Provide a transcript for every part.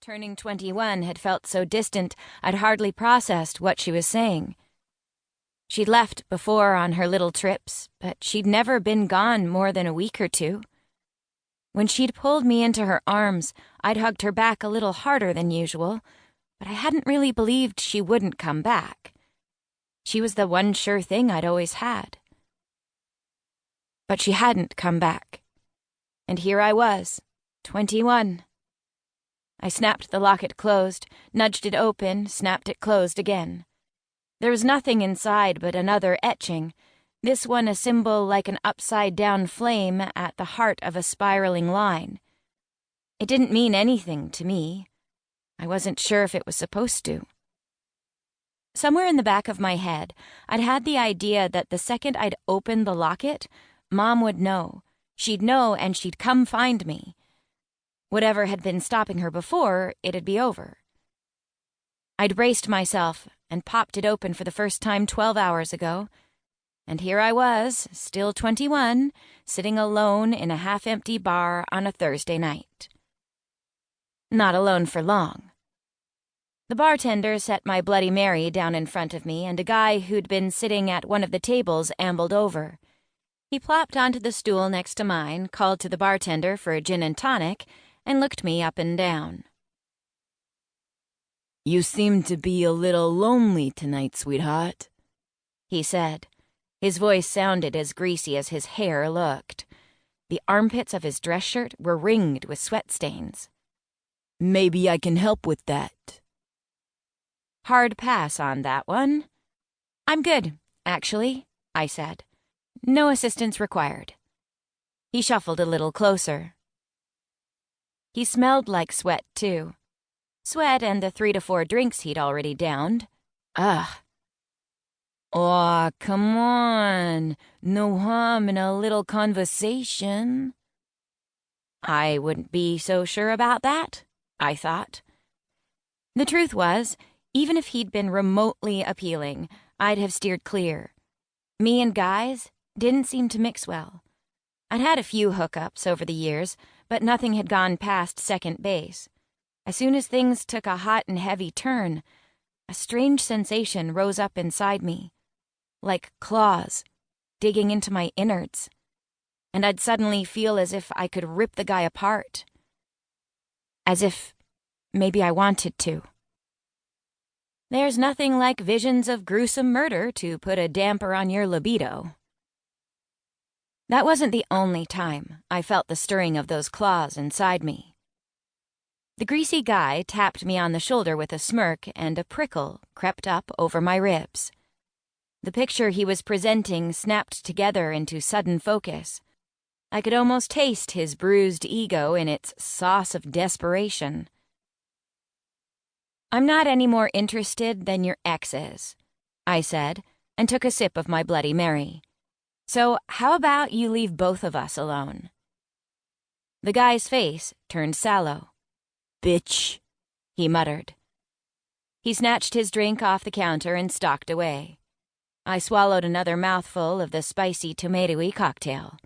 Turning 21 had felt so distant I'd hardly processed what she was saying. She'd left before on her little trips, but she'd never been gone more than a week or two. When she'd pulled me into her arms, I'd hugged her back a little harder than usual, but I hadn't really believed she wouldn't come back. She was the one sure thing I'd always had. But she hadn't come back. And here I was, 21. I snapped the locket closed, nudged it open, snapped it closed again. There was nothing inside but another etching, this one a symbol like an upside-down flame at the heart of a spiraling line. It didn't mean anything to me. I wasn't sure if it was supposed to. Somewhere in the back of my head, I'd had the idea that the second I'd opened the locket, Mom would know. She'd know and she'd come find me. Whatever had been stopping her before, it'd be over. I'd braced myself and popped it open for the first time 12 hours ago, and here I was, still 21, sitting alone in a half-empty bar on a Thursday night. Not alone for long. The bartender set my Bloody Mary down in front of me, and a guy who'd been sitting at one of the tables ambled over. He plopped onto the stool next to mine, called to the bartender for a gin and tonic, and looked me up and down. "You seem to be a little lonely tonight, sweetheart," he said. His voice sounded as greasy as his hair looked. The armpits of his dress shirt were ringed with sweat stains. "Maybe I can help with that." Hard pass on that one. "I'm good, actually," I said. "No assistance required." He shuffled a little closer. He smelled like sweat, too. Sweat and the 3 to 4 drinks he'd already downed. Ugh. "Aw, come on. No harm in a little conversation." I wouldn't be so sure about that, I thought. The truth was, even if he'd been remotely appealing, I'd have steered clear. Me and guys didn't seem to mix well. I'd had a few hookups over the years, but nothing had gone past second base. As soon as things took a hot and heavy turn, a strange sensation rose up inside me, like claws, digging into my innards, and I'd suddenly feel as if I could rip the guy apart. As if maybe I wanted to. There's nothing like visions of gruesome murder to put a damper on your libido. That wasn't the only time I felt the stirring of those claws inside me. The greasy guy tapped me on the shoulder with a smirk, and a prickle crept up over my ribs. The picture he was presenting snapped together into sudden focus. I could almost taste his bruised ego in its sauce of desperation. "I'm not any more interested than your ex is," I said, and took a sip of my Bloody Mary. "So how about you leave both of us alone?" The guy's face turned sallow. "Bitch," he muttered. He snatched his drink off the counter and stalked away. I swallowed another mouthful of the spicy tomatoey cocktail.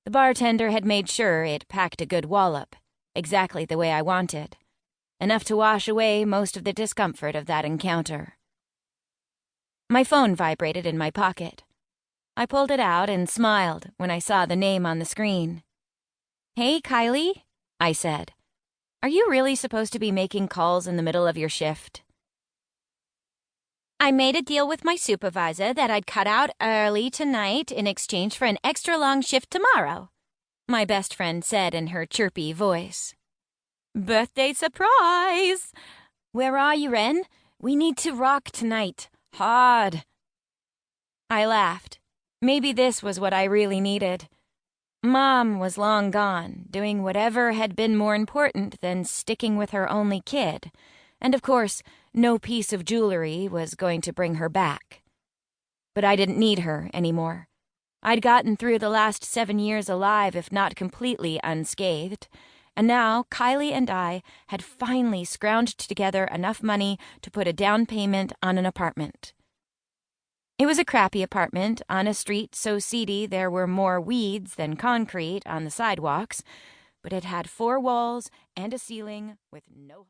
The bartender had made sure it packed a good wallop, exactly the way I wanted. Enough to wash away most of the discomfort of that encounter. My phone vibrated in my pocket. I pulled it out and smiled when I saw the name on the screen. "Hey, Kylie," I said. "Are you really supposed to be making calls in the middle of your shift?" "I made a deal with my supervisor that I'd cut out early tonight in exchange for an extra long shift tomorrow," my best friend said in her chirpy voice. "Birthday surprise! Where are you, Ren? We need to rock tonight. Hard." I laughed. Maybe this was what I really needed. Mom was long gone, doing whatever had been more important than sticking with her only kid, and of course, no piece of jewelry was going to bring her back. But I didn't need her anymore. I'd gotten through the last 7 years alive, if not completely unscathed, and now Kylie and I had finally scrounged together enough money to put a down payment on an apartment. It was a crappy apartment on a street so seedy there were more weeds than concrete on the sidewalks, but it had 4 walls and a ceiling with no...